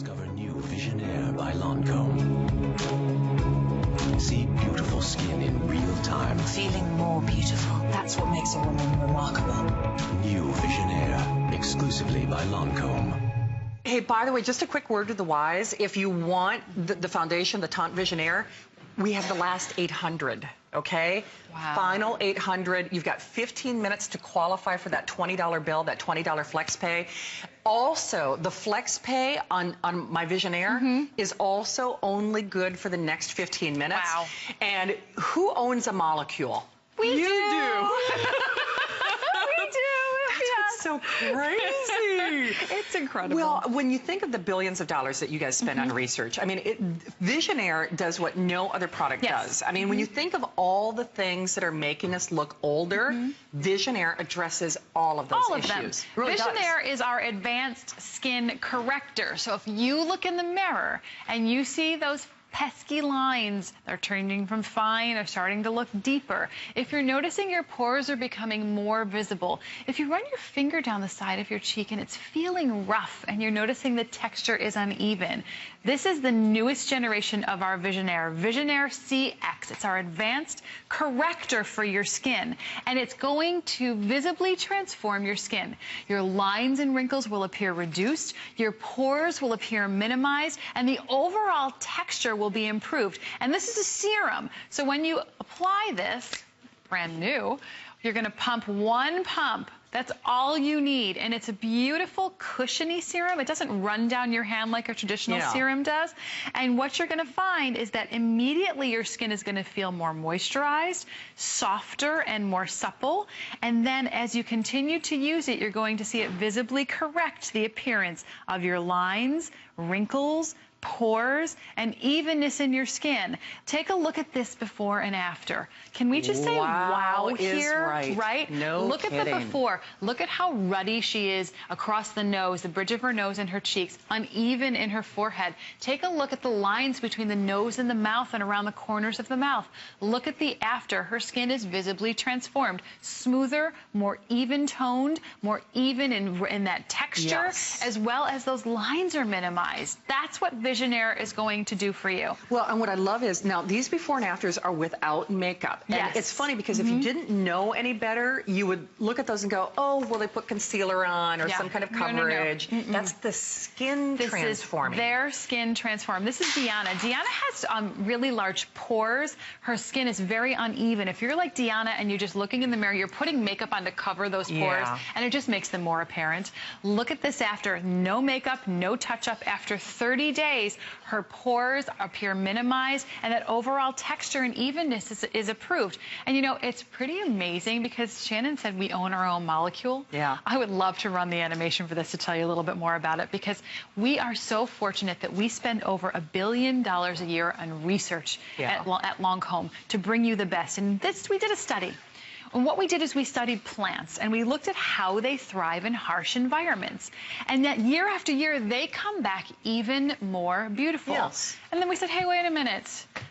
Discover new Visionnaire by Lancome. See beautiful skin in real time. Feeling more beautiful. That's what makes a woman remarkable. New Visionnaire, exclusively by Lancome. Hey, by the way, just a quick word to the wise. If you want the foundation, the Taunt Visionnaire, we have the last 800, okay? Wow. Final 800. You've got 15 minutes to qualify for that $20 bill, that $20 flex pay. Also, the flex pay on my Visionnaire is also only good for the next 15 minutes. Wow. And who owns a molecule? We you do. do. We do. That's so crazy. It's incredible. Well, when you think of the billions of dollars that you guys spend on research, I mean, Visionnaire does what no other product does. I mean, when you think of all the things that are making us look older, Visionnaire addresses all of those issues. All of them. Really Visionnaire is our advanced skin corrector. So if you look in the mirror and you see those pesky lines, they're turning from fine or starting to look deeper. If you're noticing your pores are becoming more visible, if you run your finger down the side of your cheek and it's feeling rough and you're noticing the texture is uneven, this is the newest generation of our Visionnaire, Visionnaire CX. It's our advanced corrector for your skin, and it's going to visibly transform your skin. Your lines and wrinkles will appear reduced, your pores will appear minimized, and the overall texture will be improved. And this is a serum, so when you apply this, brand new, you're going to pump one pump. That's all you need, and it's a beautiful cushiony serum. It doesn't run down your hand like a traditional serum does. And what you're going to find is that immediately your skin is going to feel more moisturized, softer, and more supple. And then as you continue to use it, you're going to see it visibly correct the appearance of your lines, wrinkles, pores, and evenness in your skin. Take a look at this before and after. Can we just say wow here? Right? No Look kidding. at the before. Look at how ruddy she is across the nose, the bridge of her nose and her cheeks, uneven in her forehead. Take a look at the lines between the nose and the mouth and around the corners of the mouth. Look at the after. Her skin is visibly transformed. Smoother, more even toned, more even in that texture, as well as those lines are minimized. That's what Visionnaire is going to do for you. Well, and what I love is, now these before and afters are without makeup. And it's funny because if you didn't know any better, you would look at those and go, oh, well, they put concealer on or some kind of coverage. That's the skin transforming. This is their skin transform. This is Deanna. Deanna has really large pores. Her skin is very uneven. If you're like Deanna and you're just looking in the mirror, you're putting makeup on to cover those pores, and it just makes them more apparent. Look at this after. No makeup, no touch-up. After 30 days, her pores appear minimized, and that overall texture and evenness is approved. And you know, it's pretty amazing because Shannon said we own our own molecule. I would love to run the animation for this to tell you a little bit more about it, because we are so fortunate that we spend over $1 billion a year on research at Lancome to bring you the best. And this, we did a study. And what we did is we studied plants, and we looked at how they thrive in harsh environments. And that year after year, they come back even more beautiful. And then we said, hey, wait a minute.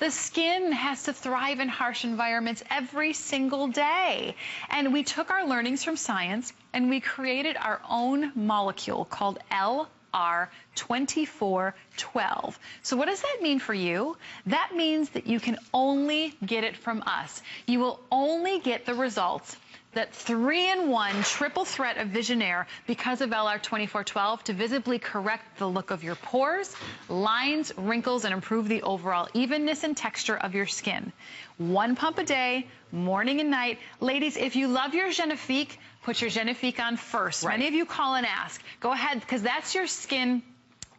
The skin has to thrive in harsh environments every single day. And we took our learnings from science, and we created our own molecule called LR2412. So what does that mean for you? That means that you can only get it from us. You will only get the results, that 3-in-1 triple threat of Visionnaire, because of LR2412, to visibly correct the look of your pores, lines, wrinkles, and improve the overall evenness and texture of your skin. 1 pump a day, morning and night. Ladies, if you love your Genifique, put your Genifique on first. Many of you call and ask. Go ahead, because that's your skin.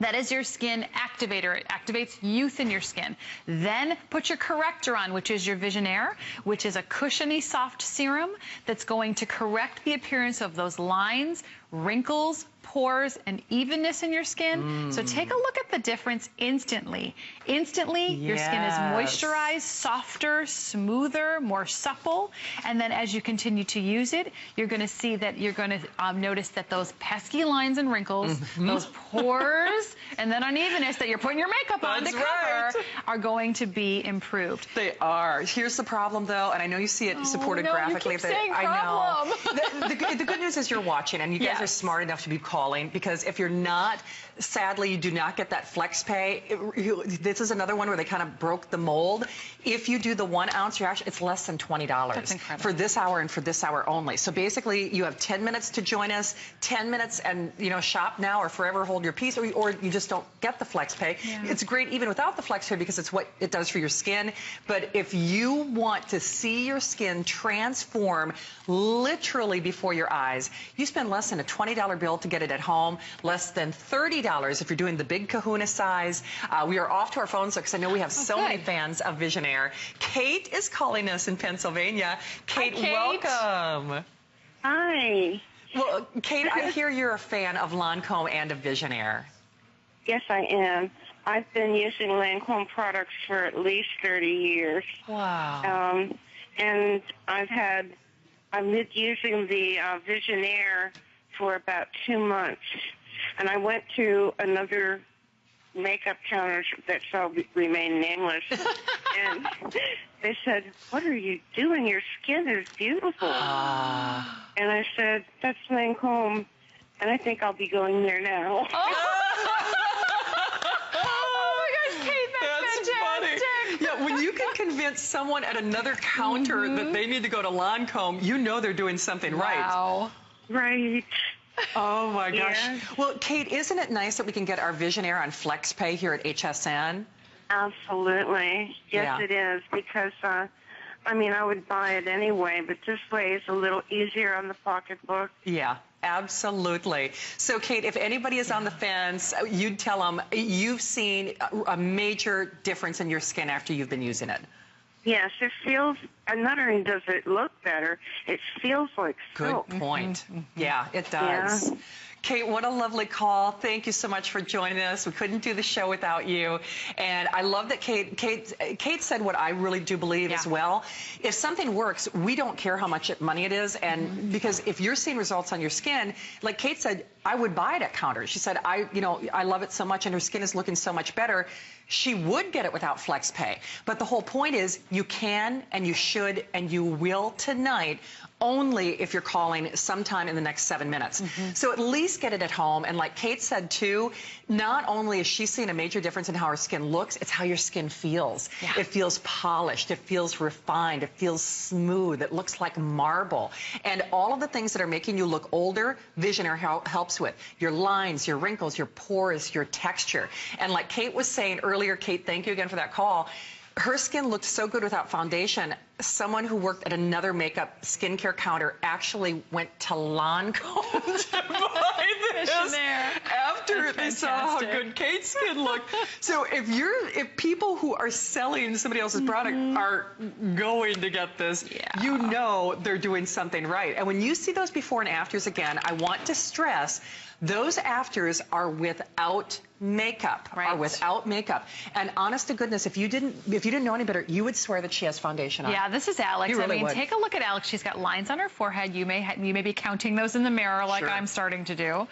That is your skin activator. It activates youth in your skin. Then put your corrector on, which is your Visionnaire, which is a cushiony soft serum that's going to correct the appearance of those lines, wrinkles, pores, and evenness in your skin. So take a look at the difference instantly. Instantly, your skin is moisturized, softer, smoother, more supple. And then as you continue to use it, you're going to see that you're going to notice that those pesky lines and wrinkles, those pores, and then unevenness that you're putting your makeup on to cover are going to be improved. They are. Here's the problem, though, and I know you see it supported graphically. You keep saying I know. The good news is you're watching, and you guys are smart enough to be calling, because if you're not sadly, you do not get that flex pay. This is another one where they kind of broke the mold. If you do the 1 ounce, it's less than $20. That's incredible. For this hour and for this hour only. So basically, you have 10 minutes to join us, 10 minutes and, shop now or forever hold your peace, or you just don't get the flex pay. Yeah. It's great even without the flex pay because it's what it does for your skin. But if you want to see your skin transform literally before your eyes, you spend less than a $20 bill to get it at home, less than $30 if you're doing the big kahuna size. We are off to our phones because I know we have so many fans of Visionnaire. Kate is calling us in Pennsylvania. Kate, Hi, Kate. Welcome. Hi. Well, Kate, I hear you're a fan of Lancome and of Visionnaire. Yes, I am. I've been using Lancome products for at least 30 years. Wow. And I've been using the Visionnaire for about 2 months. And I went to another makeup counter that shall remain nameless. And they said, "What are you doing? Your skin is beautiful." And I said, "That's Lancome, and I think I'll be going there now." When you can convince someone at another counter that they need to go to Lancome, you know they're doing something right. Wow. Right. Oh, my gosh. Yes. Well, Kate, isn't it nice that we can get our Visionnaire on FlexPay here at HSN? Absolutely. Yes, it is, because, I would buy it anyway, but this way is a little easier on the pocketbook. Yeah. Absolutely. So, Kate, if anybody is on the fence, you'd tell them you've seen a major difference in your skin after you've been using it. Yes, it feels, and not only does it look better, it feels like silk. Good point. Yeah, it does. Yeah. Kate, what a lovely call. Thank you so much for joining us. We couldn't do the show without you. And I love that Kate said what I really do believe as well. If something works, we don't care how much money it is. And because if you're seeing results on your skin, like Kate said, I would buy it at counter. She said, I love it so much and her skin is looking so much better. She would get it without flex pay. But the whole point is you can and you should and you will tonight, only if you're calling sometime in the next 7 minutes. So at least get it at home. And like Kate said too, not only is she seeing a major difference in how her skin looks, it's how your skin feels. It feels polished, it feels refined, it feels smooth, it looks like marble. And all of the things that are making you look older, Visionnaire helps with. Your lines, your wrinkles, your pores, your texture. And like Kate was saying earlier, Kate, thank you again for that call. Her skin looked so good without foundation. Someone who worked at another makeup skincare counter actually went to Lancome to buy this after they saw how good Kate's skin looked. So if people who are selling somebody else's product are going to get this, you know they're doing something right. And when you see those before and afters again, I want to stress those afters are without makeup, And honest to goodness, if you didn't know any better, you would swear that she has foundation on. Yeah, this is Alex. You really would. Take a look at Alex. She's got lines on her forehead. You may be counting those in the mirror like I'm starting to do.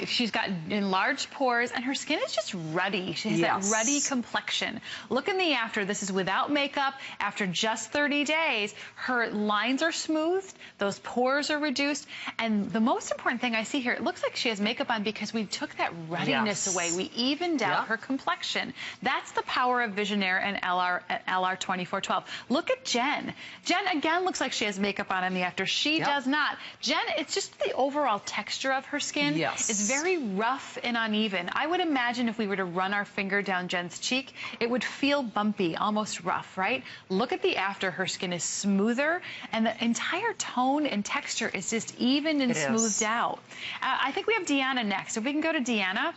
She's got enlarged pores, and her skin is just ruddy. She has that ruddy complexion. Look in the after. This is without makeup. After just 30 days, her lines are smoothed. Those pores are reduced. And the most important thing I see here, it looks like she has makeup on because we took that ruddiness away. We evened out her complexion. That's the power of Visionnaire and LR 2412. Look at Jen. Jen, again, looks like she has makeup on in the after. She does not. Jen, it's just the overall texture of her skin is very rough and uneven. I would imagine if we were to run our finger down Jen's cheek, it would feel bumpy, almost rough, right? Look at the after. Her skin is smoother, and the entire tone and texture is just evened and smoothed out. I think we have Deanna next. If we can go to Deanna.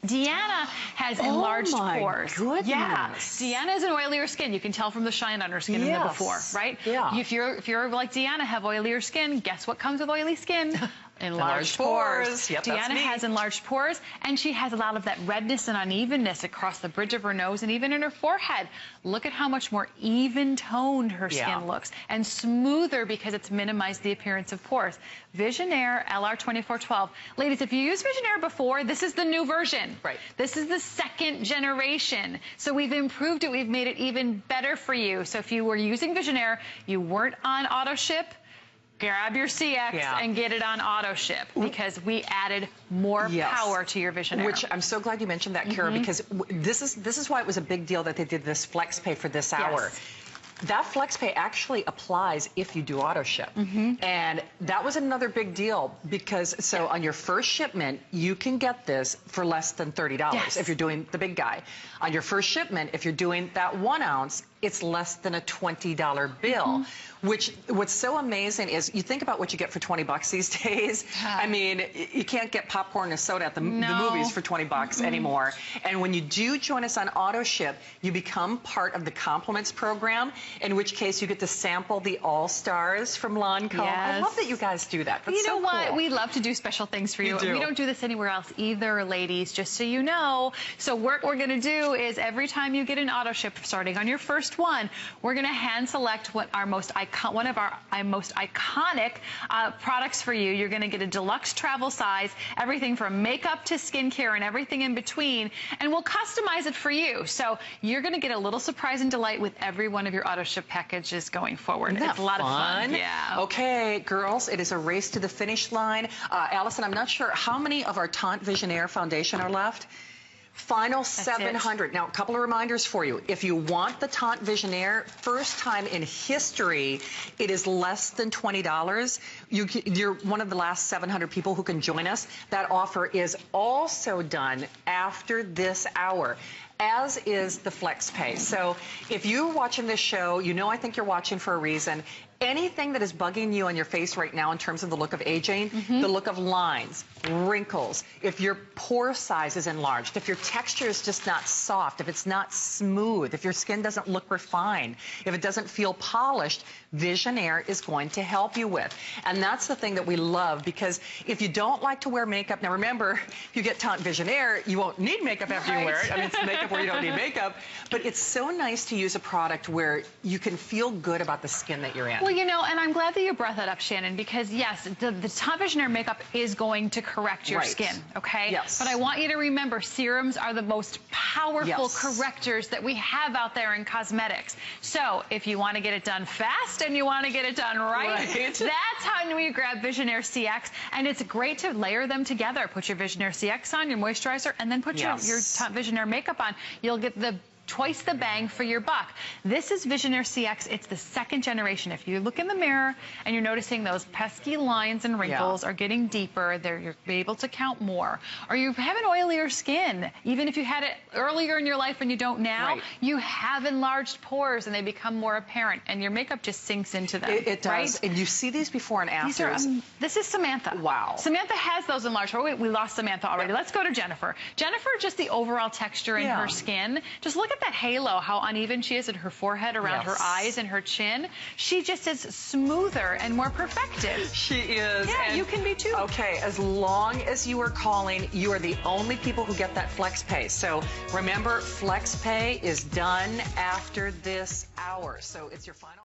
Deanna has enlarged pores. Goodness. Yeah, Deanna has an oilier skin. You can tell from the shine on her skin in the before, right? Yeah. If you're like Deanna, have oilier skin, guess what comes with oily skin? Enlarged pores. Yep, Deanna has enlarged pores, and she has a lot of that redness and unevenness across the bridge of her nose and even in her forehead. Look at how much more even-toned her skin looks, and smoother because it's minimized the appearance of pores. Visionnaire LR 2412. Ladies, if you used Visionnaire before, this is the new version. Right. This is the second generation. So we've improved it. We've made it even better for you. So if you were using Visionnaire, you weren't on AutoShip, grab your CX and get it on AutoShip, because we added more power to your Visionnaire. Which I'm so glad you mentioned that, Kara, because this is why it was a big deal that they did this flex pay for this hour. That flex pay actually applies if you do AutoShip. And that was another big deal, because so on your first shipment, you can get this for less than $30 if you're doing the big guy. On your first shipment, if you're doing that 1 ounce, it's less than a $20 bill. Which, what's so amazing is you think about what you get for 20 bucks these days. I mean, you can't get popcorn and soda at the movies for 20 bucks anymore. And when you do join us on AutoShip, you become part of the compliments program, in which case you get to sample the All-Stars from Lancome. I love that you guys do that. That's you know so what? cool. We love to do special things for you. We don't do this anywhere else either, ladies, just so you know. So what we're going to do is every time you get an AutoShip, starting on your first one, we're going to hand select one of our most iconic products for you. You're going to get a deluxe travel size, everything from makeup to skincare and everything in between, and we'll customize it for you. So you're going to get a little surprise and delight with every one of your AutoShip packages going forward. It's a lot of fun. Yeah. Okay, girls, it is a race to the finish line. Allison, I'm not sure how many of our Tante Visionnaire foundation are left. Final 700. Now, a couple of reminders for you. If you want the Tante Visionnaire, first time in history, it is less than $20. You're one of the last 700 people who can join us. That offer is also done after this hour, as is the flex pay. So if you're watching this show, you know I think you're watching for a reason. Anything that is bugging you on your face right now in terms of the look of aging, the look of lines, wrinkles, if your pore size is enlarged, if your texture is just not soft, if it's not smooth, if your skin doesn't look refined, if it doesn't feel polished, Visionnaire is going to help you with. And that's the thing that we love, because if you don't like to wear makeup, now remember, if you get Tante Visionnaire, you won't need makeup after you wear it. I mean, it's makeup where you don't need makeup. But it's so nice to use a product where you can feel good about the skin that you're in. Well, you know, and I'm glad that you brought that up, Shannon, because yes, the Tante Visionnaire makeup is going to correct your skin, okay? Yes. But I want you to remember, serums are the most powerful correctors that we have out there in cosmetics. So if you want to get it done fast and you want to get it done right, that's how we grab Visionnaire CX, and it's great to layer them together. Put your Visionnaire CX on, your moisturizer, and then put your Tante Visionnaire makeup on. You'll get the twice the bang for your buck. This is Visionnaire CX. It's the second generation. If you look in the mirror and you're noticing those pesky lines and wrinkles are getting deeper, you're able to count more. Or you have an oilier skin, even if you had it earlier in your life and you don't now, you have enlarged pores and they become more apparent, and your makeup just sinks into them. It does. And you see these before and after. This is Samantha. Wow. Samantha has those enlarged pores. We lost Samantha already. Let's go to Jennifer. Jennifer, just the overall texture in her skin. Just look at that halo, how uneven she is in her forehead, around her eyes and her chin. She just is smoother and more perfected. She is. Yeah, you can be too. Okay, as long as you are calling, you are the only people who get that flex pay. So remember, flex pay is done after this hour. So it's your final.